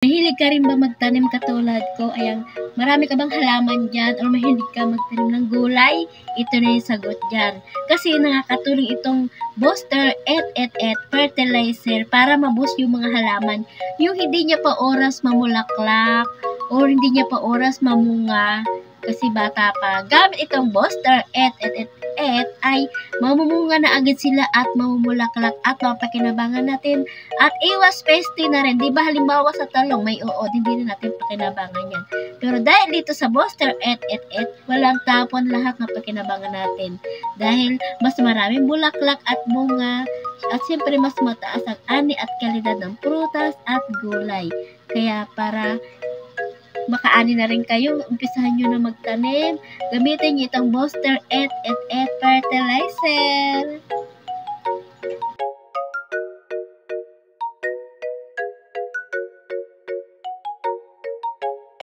Mahilig ka rin ba magtanim katulad ko? Ayan, marami ka bang halaman dyan o mahilig ka magtanim ng gulay? Ito na yung sagot dyan. Kasi nakakatulong itong booster fertilizer para maboost yung mga halaman. Yung hindi niya pa oras mamulaklak o hindi niya pa oras mamunga kasi bata pa. Gamit itong booster ay mamumunga na agad sila at mamumulaklak at mapakinabangan natin. At iwas peste na rin. Di ba halimbawa sa talong may uod, hindi na natin pakinabangan yan. Pero dahil dito sa booster walang tapon, lahat na pakinabangan natin. Dahil mas maraming bulaklak at bunga at siyempre mas mataas ang ani at kalidad ng prutas at gulay. Kaya para makaani na rin kayo, umpisahan nyo na magtanim. Gamitin nyo itong booster fertilizer.